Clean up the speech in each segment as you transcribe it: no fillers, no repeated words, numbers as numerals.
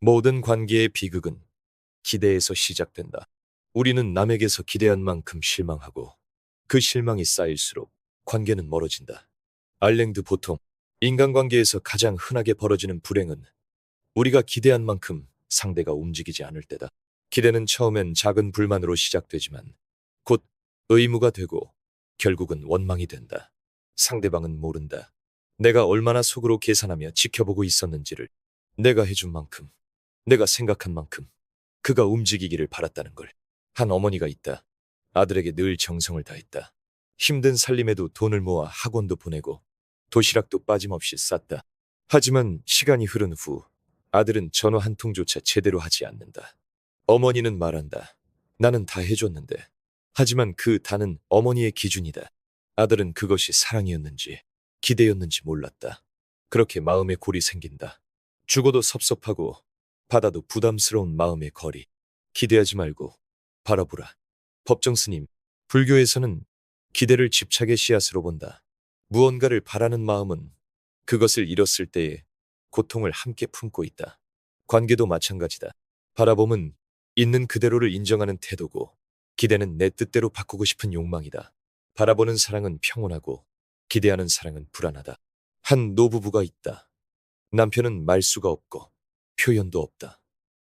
모든 관계의 비극은 기대에서 시작된다. 우리는 남에게서 기대한 만큼 실망하고 그 실망이 쌓일수록 관계는 멀어진다. 알랭드 보통 인간관계에서 가장 흔하게 벌어지는 불행은 우리가 기대한 만큼 상대가 움직이지 않을 때다. 기대는 처음엔 작은 불만으로 시작되지만 곧 의무가 되고 결국은 원망이 된다. 상대방은 모른다. 내가 얼마나 속으로 계산하며 지켜보고 있었는지를. 내가 해준 만큼, 내가 생각한 만큼 그가 움직이기를 바랐다는 걸. 한 어머니가 있다. 아들에게 늘 정성을 다했다. 힘든 살림에도 돈을 모아 학원도 보내고 도시락도 빠짐없이 쌌다. 하지만 시간이 흐른 후 아들은 전화 한 통조차 제대로 하지 않는다. 어머니는 말한다. 나는 다 해줬는데. 하지만 그 다는 어머니의 기준이다. 아들은 그것이 사랑이었는지 기대였는지 몰랐다. 그렇게 마음에 골이 생긴다. 주고도 섭섭하고 받아도 부담스러운 마음의 거리. 기대하지 말고 바라보라. 법정 스님, 불교에서는 기대를 집착의 씨앗으로 본다. 무언가를 바라는 마음은 그것을 잃었을 때의 고통을 함께 품고 있다. 관계도 마찬가지다. 바라봄은 있는 그대로를 인정하는 태도고 기대는 내 뜻대로 바꾸고 싶은 욕망이다. 바라보는 사랑은 평온하고 기대하는 사랑은 불안하다. 한 노부부가 있다. 남편은 말수가 없고 표현도 없다.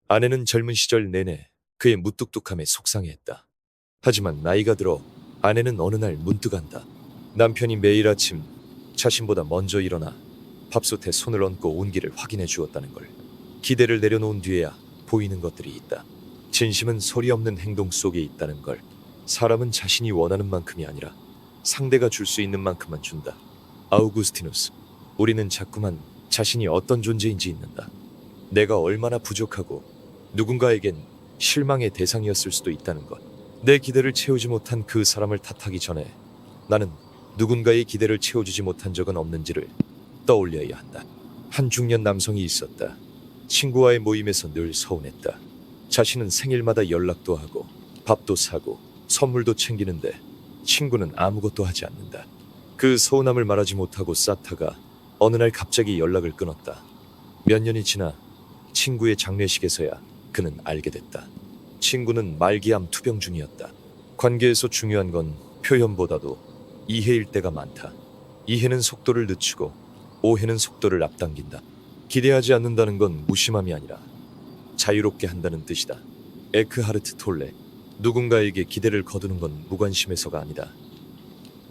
아내는 젊은 시절 내내 그의 무뚝뚝함에 속상해했다. 하지만 나이가 들어 아내는 어느 날 문득 안다. 남편이 매일 아침 자신보다 먼저 일어나 밥솥에 손을 얹고 온기를 확인해 주었다는 걸. 기대를 내려놓은 뒤에야 보이는 것들이 있다. 진심은 소리 없는 행동 속에 있다는 걸. 사람은 자신이 원하는 만큼이 아니라 상대가 줄 수 있는 만큼만 준다. 아우구스티누스. 우리는 자꾸만 자신이 어떤 존재인지 잊는다. 내가 얼마나 부족하고 누군가에겐 실망의 대상이었을 수도 있다는 것. 내 기대를 채우지 못한 그 사람을 탓하기 전에 나는 누군가의 기대를 채워주지 못한 적은 없는지를 떠올려야 한다. 한 중년 남성이 있었다. 친구와의 모임에서 늘 서운했다. 자신은 생일마다 연락도 하고 밥도 사고 선물도 챙기는데 친구는 아무것도 하지 않는다. 그 서운함을 말하지 못하고 쌓다가 어느 날 갑자기 연락을 끊었다. 몇 년이 지나 친구의 장례식에서야 그는 알게 됐다. 친구는 말기암 투병 중이었다. 관계에서 중요한 건 표현보다도 이해일 때가 많다. 이해는 속도를 늦추고 오해는 속도를 앞당긴다. 기대하지 않는다는 건 무심함이 아니라 자유롭게 한다는 뜻이다. 에크하르트 톨레. 누군가에게 기대를 거두는 건 무관심해서가 아니다.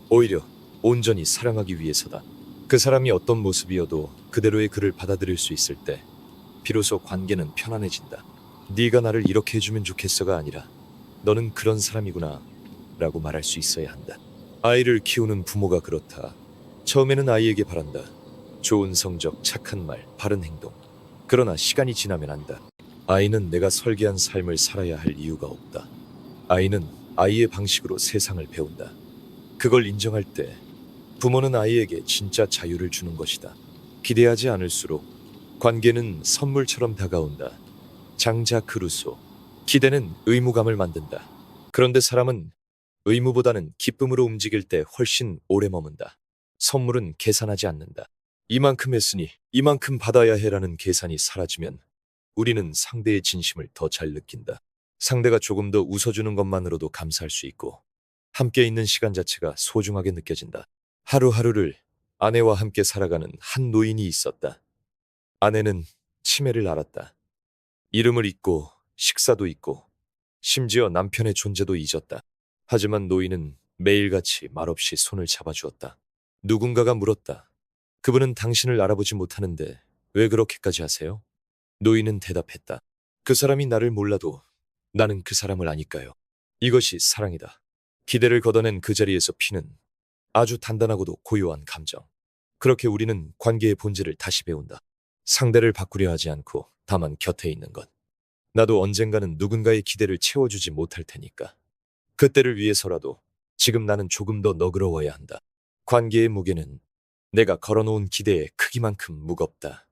오히려 온전히 사랑하기 위해서다. 그 사람이 어떤 모습이어도 그대로의 그를 받아들일 수 있을 때 비로소 관계는 편안해진다. 네가 나를 이렇게 해주면 좋겠어가 아니라 너는 그런 사람이구나 라고 말할 수 있어야 한다. 아이를 키우는 부모가 그렇다. 처음에는 아이에게 바란다. 좋은 성적, 착한 말, 바른 행동. 그러나 시간이 지나면 안다. 아이는 내가 설계한 삶을 살아야 할 이유가 없다. 아이는 아이의 방식으로 세상을 배운다. 그걸 인정할 때 부모는 아이에게 진짜 자유를 주는 것이다. 기대하지 않을수록 관계는 선물처럼 다가온다. 장자크 루소. 기대는 의무감을 만든다. 그런데 사람은 의무보다는 기쁨으로 움직일 때 훨씬 오래 머문다. 선물은 계산하지 않는다. 이만큼 했으니 이만큼 받아야 해라는 계산이 사라지면 우리는 상대의 진심을 더 잘 느낀다. 상대가 조금 더 웃어주는 것만으로도 감사할 수 있고 함께 있는 시간 자체가 소중하게 느껴진다. 하루하루를 아내와 함께 살아가는 한 노인이 있었다. 아내는 치매를 앓았다. 이름을 잊고 식사도 잊고 심지어 남편의 존재도 잊었다. 하지만 노인은 매일같이 말없이 손을 잡아주었다. 누군가가 물었다. 그분은 당신을 알아보지 못하는데 왜 그렇게까지 하세요? 노인은 대답했다. 그 사람이 나를 몰라도 나는 그 사람을 아니까요. 이것이 사랑이다. 기대를 걷어낸 그 자리에서 피는 아주 단단하고도 고요한 감정. 그렇게 우리는 관계의 본질을 다시 배운다. 상대를 바꾸려 하지 않고 다만 곁에 있는 것. 나도 언젠가는 누군가의 기대를 채워주지 못할 테니까. 그때를 위해서라도 지금 나는 조금 더 너그러워야 한다. 관계의 무게는 내가 걸어놓은 기대의 크기만큼 무겁다.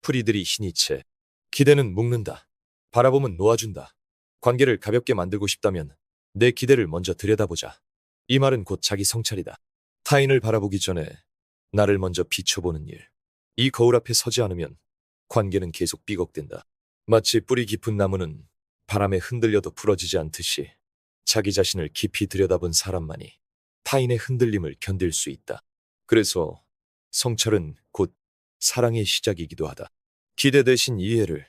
풀이들이 흰이 채 기대는 묶는다. 바라보면 놓아준다. 관계를 가볍게 만들고 싶다면 내 기대를 먼저 들여다보자. 이 말은 곧 자기 성찰이다. 타인을 바라보기 전에 나를 먼저 비춰보는 일. 이 거울 앞에 서지 않으면 관계는 계속 삐걱댄다. 마치 뿌리 깊은 나무는 바람에 흔들려도 부러지지 않듯이 자기 자신을 깊이 들여다본 사람만이 타인의 흔들림을 견딜 수 있다. 그래서 성찰은 곧 사랑의 시작이기도 하다. 기대 대신 이해를,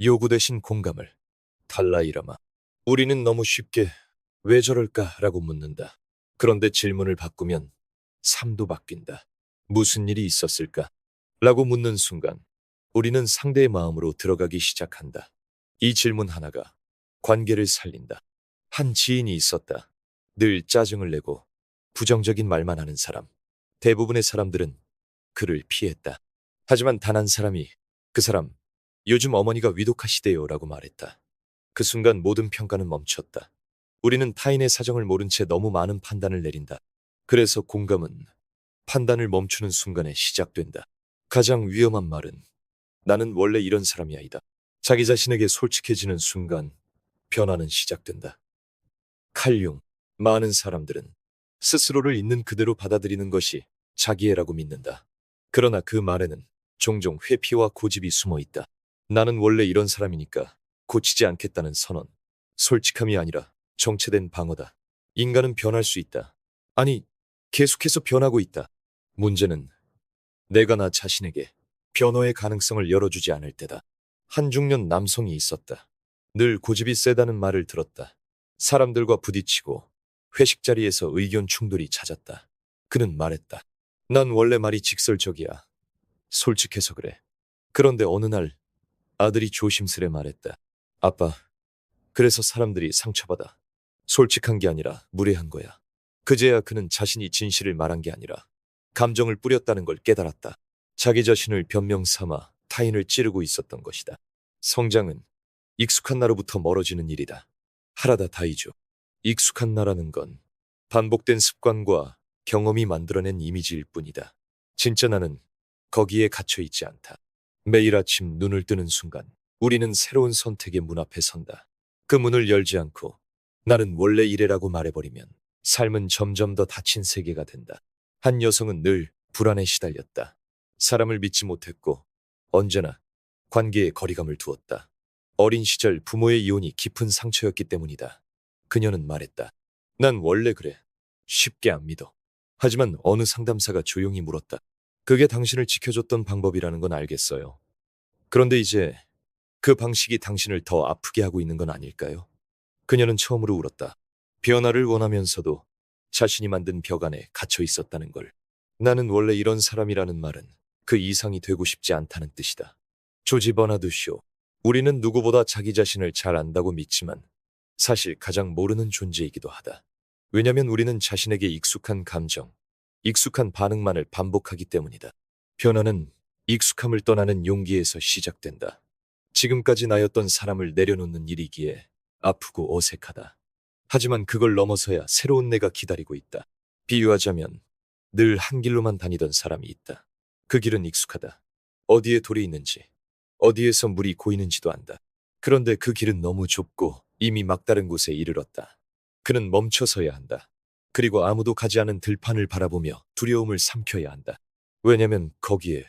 요구 대신 공감을. 달라이라마. 우리는 너무 쉽게 왜 저럴까라고 묻는다. 그런데 질문을 바꾸면 삶도 바뀐다. 무슨 일이 있었을까? 라고 묻는 순간 우리는 상대의 마음으로 들어가기 시작한다. 이 질문 하나가 관계를 살린다. 한 지인이 있었다. 늘 짜증을 내고 부정적인 말만 하는 사람. 대부분의 사람들은 그를 피했다. 하지만 단 한 사람이 그 사람, 요즘 어머니가 위독하시대요 라고 말했다. 그 순간 모든 평가는 멈췄다. 우리는 타인의 사정을 모른 채 너무 많은 판단을 내린다. 그래서 공감은 판단을 멈추는 순간에 시작된다. 가장 위험한 말은 나는 원래 이런 사람이야이다. 자기 자신에게 솔직해지는 순간 변화는 시작된다. 칼융. 많은 사람들은 스스로를 있는 그대로 받아들이는 것이 자기애라고 믿는다. 그러나 그 말에는 종종 회피와 고집이 숨어 있다. 나는 원래 이런 사람이니까 고치지 않겠다는 선언. 솔직함이 아니라 정체된 방어다. 인간은 변할 수 있다. 아니, 계속해서 변하고 있다. 문제는 내가 나 자신에게 변화의 가능성을 열어주지 않을 때다. 한 중년 남성이 있었다. 늘 고집이 세다는 말을 들었다. 사람들과 부딪히고 회식 자리에서 의견 충돌이 잦았다. 그는 말했다. 난 원래 말이 직설적이야. 솔직해서 그래. 그런데 어느 날 아들이 조심스레 말했다. 아빠, 그래서 사람들이 상처받아. 솔직한 게 아니라 무례한 거야. 그제야 그는 자신이 진실을 말한 게 아니라 감정을 뿌렸다는 걸 깨달았다. 자기 자신을 변명 삼아 타인을 찌르고 있었던 것이다. 성장은 익숙한 나로부터 멀어지는 일이다. 하라다 다이죠. 익숙한 나라는 건 반복된 습관과 경험이 만들어낸 이미지일 뿐이다. 진짜 나는 거기에 갇혀 있지 않다. 매일 아침 눈을 뜨는 순간 우리는 새로운 선택의 문 앞에 선다. 그 문을 열지 않고 나는 원래 이래라고 말해버리면 삶은 점점 더 닫힌 세계가 된다. 한 여성은 늘 불안에 시달렸다. 사람을 믿지 못했고 언제나 관계에 거리감을 두었다. 어린 시절 부모의 이혼이 깊은 상처였기 때문이다. 그녀는 말했다. 난 원래 그래. 쉽게 안 믿어. 하지만 어느 상담사가 조용히 물었다. 그게 당신을 지켜줬던 방법이라는 건 알겠어요. 그런데 이제 그 방식이 당신을 더 아프게 하고 있는 건 아닐까요? 그녀는 처음으로 울었다. 변화를 원하면서도 자신이 만든 벽 안에 갇혀 있었다는 걸. 나는 원래 이런 사람이라는 말은 그 이상이 되고 싶지 않다는 뜻이다. 조지 버나드 쇼. 우리는 누구보다 자기 자신을 잘 안다고 믿지만 사실 가장 모르는 존재이기도 하다. 왜냐면 우리는 자신에게 익숙한 감정, 익숙한 반응만을 반복하기 때문이다. 변화는 익숙함을 떠나는 용기에서 시작된다. 지금까지 나였던 사람을 내려놓는 일이기에 아프고 어색하다. 하지만 그걸 넘어서야 새로운 내가 기다리고 있다. 비유하자면 늘 한 길로만 다니던 사람이 있다. 그 길은 익숙하다. 어디에 돌이 있는지, 어디에서 물이 고이는지도 안다. 그런데 그 길은 너무 좁고 이미 막다른 곳에 이르렀다. 그는 멈춰서야 한다. 그리고 아무도 가지 않은 들판을 바라보며 두려움을 삼켜야 한다. 왜냐면 거기에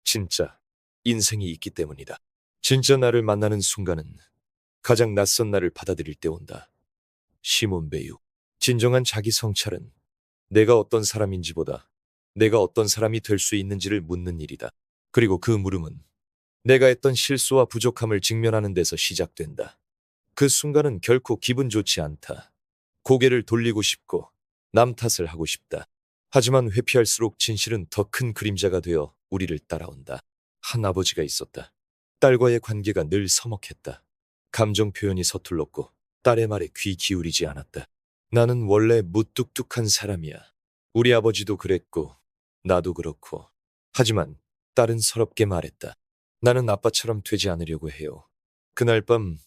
진짜 인생이 있기 때문이다. 진짜 나를 만나는 순간은 가장 낯선 나를 받아들일 때 온다. 시몬 베유. 진정한 자기 성찰은 내가 어떤 사람인지보다 내가 어떤 사람이 될 수 있는지를 묻는 일이다. 그리고 그 물음은 내가 했던 실수와 부족함을 직면하는 데서 시작된다. 그 순간은 결코 기분 좋지 않다. 고개를 돌리고 싶고 남 탓을 하고 싶다. 하지만 회피할수록 진실은 더 큰 그림자가 되어 우리를 따라온다. 한 아버지가 있었다. 딸과의 관계가 늘 서먹했다. 감정 표현이 서툴렀고 딸의 말에 귀 기울이지 않았다. 나는 원래 무뚝뚝한 사람이야. 우리 아버지도 그랬고 나도 그렇고. 하지만 딸은 서럽게 말했다. 나는 아빠처럼 되지 않으려고 해요. 그날 밤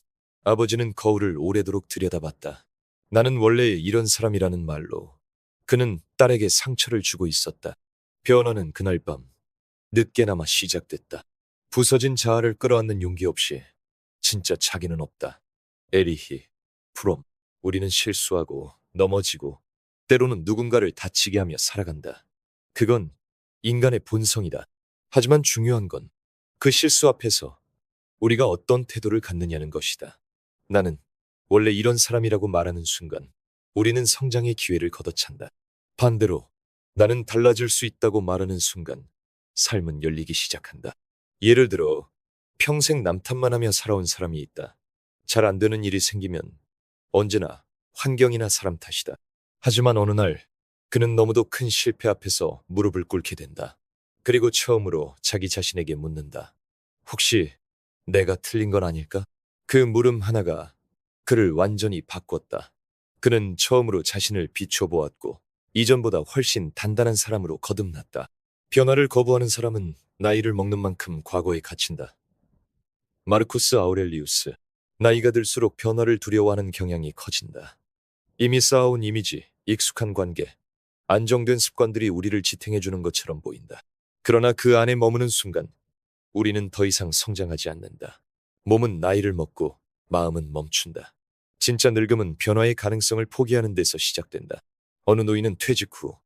아버지는 거울을 오래도록 들여다봤다. 나는 원래 이런 사람이라는 말로 그는 딸에게 상처를 주고 있었다. 변화는 그날 밤 늦게나마 시작됐다. 부서진 자아를 끌어안는 용기 없이 진짜 자기는 없다. 에리히, 프롬. 우리는 실수하고 넘어지고 때로는 누군가를 다치게 하며 살아간다. 그건 인간의 본성이다. 하지만 중요한 건 그 실수 앞에서 우리가 어떤 태도를 갖느냐는 것이다. 나는 원래 이런 사람이라고 말하는 순간 우리는 성장의 기회를 걷어찬다. 반대로 나는 달라질 수 있다고 말하는 순간 삶은 열리기 시작한다. 예를 들어 평생 남탓만 하며 살아온 사람이 있다. 잘 안 되는 일이 생기면 언제나 환경이나 사람 탓이다. 하지만 어느 날 그는 너무도 큰 실패 앞에서 무릎을 꿇게 된다. 그리고 처음으로 자기 자신에게 묻는다. 혹시 내가 틀린 건 아닐까? 그 물음 하나가 그를 완전히 바꿨다. 그는 처음으로 자신을 비춰보았고 이전보다 훨씬 단단한 사람으로 거듭났다. 변화를 거부하는 사람은 나이를 먹는 만큼 과거에 갇힌다. 마르쿠스 아우렐리우스. 나이가 들수록 변화를 두려워하는 경향이 커진다. 이미 쌓아온 이미지, 익숙한 관계, 안정된 습관들이 우리를 지탱해주는 것처럼 보인다. 그러나 그 안에 머무는 순간 우리는 더 이상 성장하지 않는다. 몸은 나이를 먹고 마음은 멈춘다. 진짜 늙음은 변화의 가능성을 포기하는 데서 시작된다. 어느 노인은 퇴직 후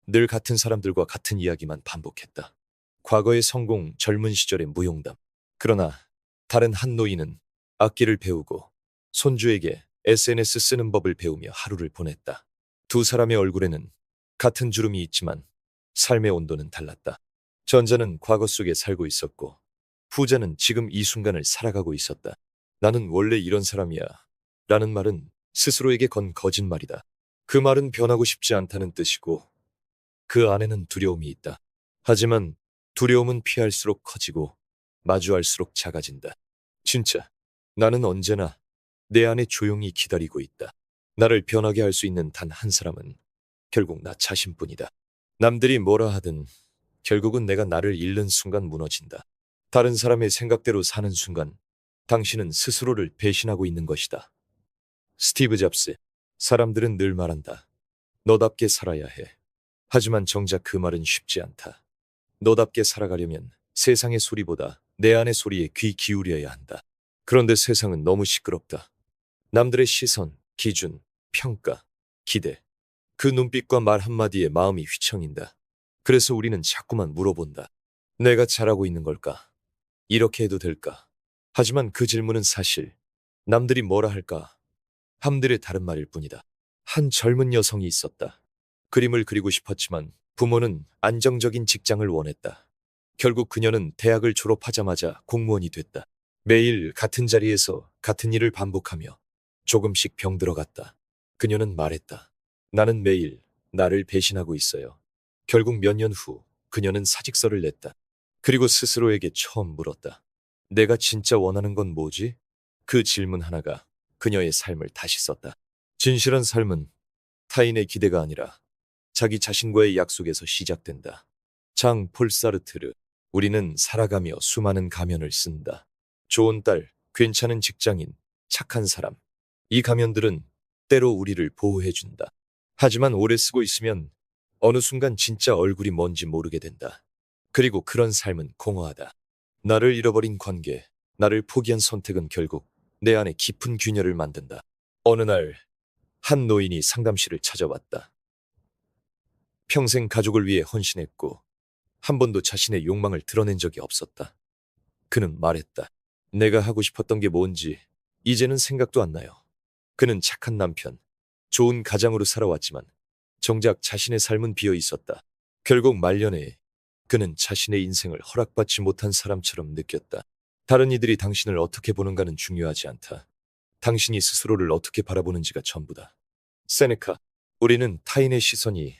늘 같은 사람들과 같은 이야기만 반복했다. 과거의 성공, 젊은 시절의 무용담. 그러나 다른 한 노인은 악기를 배우고 손주에게 SNS 쓰는 법을 배우며 하루를 보냈다. 두 사람의 얼굴에는 같은 주름이 있지만 삶의 온도는 달랐다. 전자는 과거 속에 살고 있었고 후자는 지금 이 순간을 살아가고 있었다. 나는 원래 이런 사람이야 라는 말은 스스로에게 건 거짓말이다. 그 말은 변하고 싶지 않다는 뜻이고 그 안에는 두려움이 있다. 하지만 두려움은 피할수록 커지고 마주할수록 작아진다. 진짜 나는 언제나 내 안에 조용히 기다리고 있다. 나를 변하게 할 수 있는 단 한 사람은 결국 나 자신뿐이다. 남들이 뭐라 하든 결국은 내가 나를 잃는 순간 무너진다. 다른 사람의 생각대로 사는 순간 당신은 스스로를 배신하고 있는 것이다. 스티브 잡스. 사람들은 늘 말한다. 너답게 살아야 해. 하지만 정작 그 말은 쉽지 않다. 너답게 살아가려면 세상의 소리보다 내 안의 소리에 귀 기울여야 한다. 그런데 세상은 너무 시끄럽다. 남들의 시선, 기준, 평가, 기대. 그 눈빛과 말 한마디에 마음이 휘청인다. 그래서 우리는 자꾸만 물어본다. 내가 잘하고 있는 걸까? 이렇게 해도 될까? 하지만 그 질문은 사실 남들이 뭐라 할까? 함들의 다른 말일 뿐이다. 한 젊은 여성이 있었다. 그림을 그리고 싶었지만 부모는 안정적인 직장을 원했다. 결국 그녀는 대학을 졸업하자마자 공무원이 됐다. 매일 같은 자리에서 같은 일을 반복하며 조금씩 병들어갔다. 그녀는 말했다. 나는 매일 나를 배신하고 있어요. 결국 몇 년 후 그녀는 사직서를 냈다. 그리고 스스로에게 처음 물었다. 내가 진짜 원하는 건 뭐지? 그 질문 하나가 그녀의 삶을 다시 썼다. 진실한 삶은 타인의 기대가 아니라 자기 자신과의 약속에서 시작된다. 장 폴 사르트르. 우리는 살아가며 수많은 가면을 쓴다. 좋은 딸, 괜찮은 직장인, 착한 사람. 이 가면들은 때로 우리를 보호해준다. 하지만 오래 쓰고 있으면 어느 순간 진짜 얼굴이 뭔지 모르게 된다. 그리고 그런 삶은 공허하다. 나를 잃어버린 관계, 나를 포기한 선택은 결국 내 안에 깊은 균열을 만든다. 어느 날 한 노인이 상담실을 찾아왔다. 평생 가족을 위해 헌신했고 한 번도 자신의 욕망을 드러낸 적이 없었다. 그는 말했다. 내가 하고 싶었던 게 뭔지 이제는 생각도 안 나요. 그는 착한 남편, 좋은 가장으로 살아왔지만 정작 자신의 삶은 비어 있었다. 결국 말년에 그는 자신의 인생을 허락받지 못한 사람처럼 느꼈다. 다른 이들이 당신을 어떻게 보는가는 중요하지 않다. 당신이 스스로를 어떻게 바라보는지가 전부다. 세네카. 우리는 타인의 시선이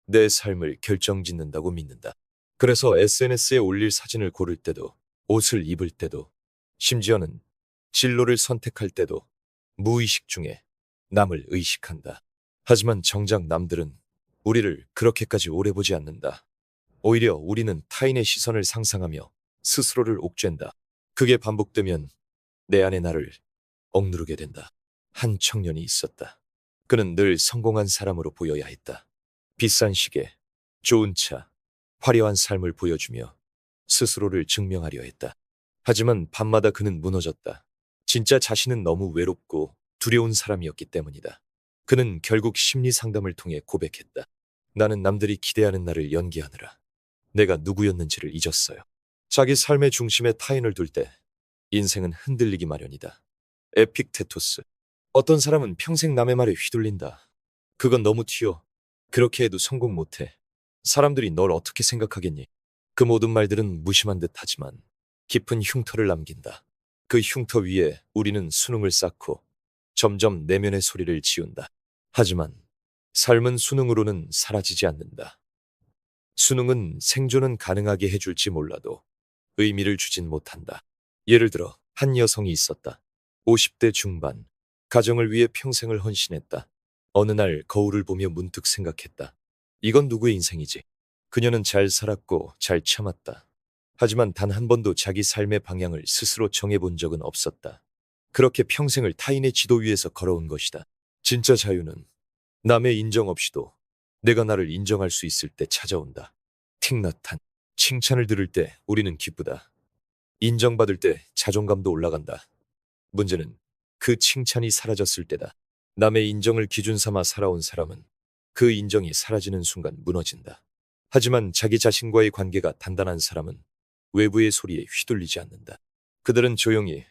내 삶을 결정짓는다고 믿는다. 그래서 SNS에 올릴 사진을 고를 때도, 옷을 입을 때도, 심지어는 진로를 선택할 때도 무의식 중에 남을 의식한다. 하지만 정작 남들은 우리를 그렇게까지 오래 보지 않는다. 오히려 우리는 타인의 시선을 상상하며 스스로를 옥죄다. 그게 반복되면 내 안의 나를 억누르게 된다. 한 청년이 있었다. 그는 늘 성공한 사람으로 보여야 했다. 비싼 시계, 좋은 차, 화려한 삶을 보여주며 스스로를 증명하려 했다. 하지만 밤마다 그는 무너졌다. 진짜 자신은 너무 외롭고 두려운 사람이었기 때문이다. 그는 결국 심리 상담을 통해 고백했다. 나는 남들이 기대하는 나를 연기하느라 내가 누구였는지를 잊었어요. 자기 삶의 중심에 타인을 둘 때 인생은 흔들리기 마련이다. 에픽테토스. 어떤 사람은 평생 남의 말에 휘둘린다. 그건 너무 튀어. 그렇게 해도 성공 못해. 사람들이 널 어떻게 생각하겠니? 그 모든 말들은 무심한 듯 하지만 깊은 흉터를 남긴다. 그 흉터 위에 우리는 수능을 쌓고 점점 내면의 소리를 지운다. 하지만 삶은 수능으로는 사라지지 않는다. 수능은 생존은 가능하게 해줄지 몰라도 의미를 주진 못한다. 예를 들어 한 여성이 있었다. 50대 중반, 가정을 위해 평생을 헌신했다. 어느 날 거울을 보며 문득 생각했다. 이건 누구의 인생이지? 그녀는 잘 살았고 잘 참았다. 하지만 단 한 번도 자기 삶의 방향을 스스로 정해본 적은 없었다. 그렇게 평생을 타인의 지도 위에서 걸어온 것이다. 진짜 자유는 남의 인정 없이도 내가 나를 인정할 수 있을 때 찾아온다. 틱나탄. 칭찬을 들을 때 우리는 기쁘다. 인정받을 때 자존감도 올라간다. 문제는 그 칭찬이 사라졌을 때다. 남의 인정을 기준 삼아 살아온 사람은 그 인정이 사라지는 순간 무너진다. 하지만 자기 자신과의 관계가 단단한 사람은 외부의 소리에 휘둘리지 않는다. 그들은 조용히,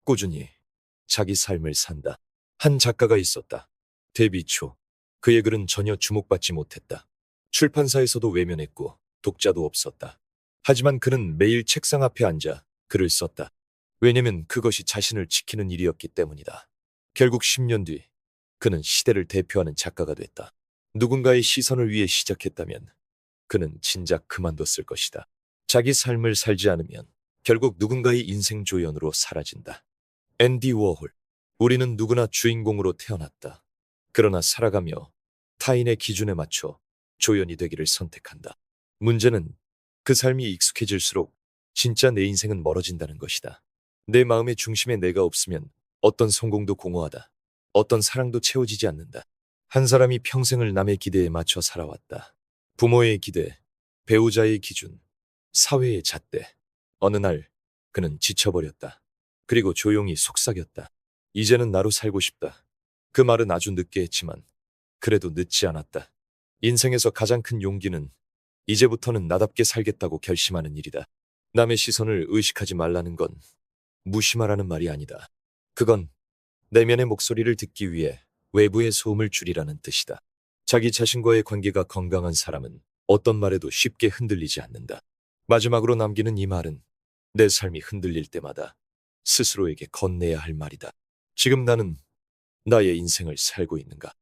꾸준히 자기 삶을 산다. 한 작가가 있었다. 데뷔 초 그의 글은 전혀 주목받지 못했다. 출판사에서도 외면했고 독자도 없었다. 하지만 그는 매일 책상 앞에 앉아 글을 썼다. 왜냐면 그것이 자신을 지키는 일이었기 때문이다. 결국 10년 뒤 그는 시대를 대표하는 작가가 됐다. 누군가의 시선을 위해 시작했다면 그는 진작 그만뒀을 것이다. 자기 삶을 살지 않으면 결국 누군가의 인생 조연으로 사라진다. 앤디 워홀. 우리는 누구나 주인공으로 태어났다. 그러나 살아가며 타인의 기준에 맞춰 조연이 되기를 선택한다. 문제는 그 삶이 익숙해질수록 진짜 내 인생은 멀어진다는 것이다. 내 마음의 중심에 내가 없으면 어떤 성공도 공허하다. 어떤 사랑도 채워지지 않는다. 한 사람이 평생을 남의 기대에 맞춰 살아왔다. 부모의 기대, 배우자의 기준, 사회의 잣대. 어느 날 그는 지쳐버렸다. 그리고 조용히 속삭였다. 이제는 나로 살고 싶다. 그 말은 아주 늦게 했지만 그래도 늦지 않았다. 인생에서 가장 큰 용기는 이제부터는 나답게 살겠다고 결심하는 일이다. 남의 시선을 의식하지 말라는 건 무심하라는 말이 아니다. 그건 내면의 목소리를 듣기 위해 외부의 소음을 줄이라는 뜻이다. 자기 자신과의 관계가 건강한 사람은 어떤 말에도 쉽게 흔들리지 않는다. 마지막으로 남기는 이 말은 내 삶이 흔들릴 때마다 스스로에게 건네야 할 말이다. 지금 나는 나의 인생을 살고 있는가?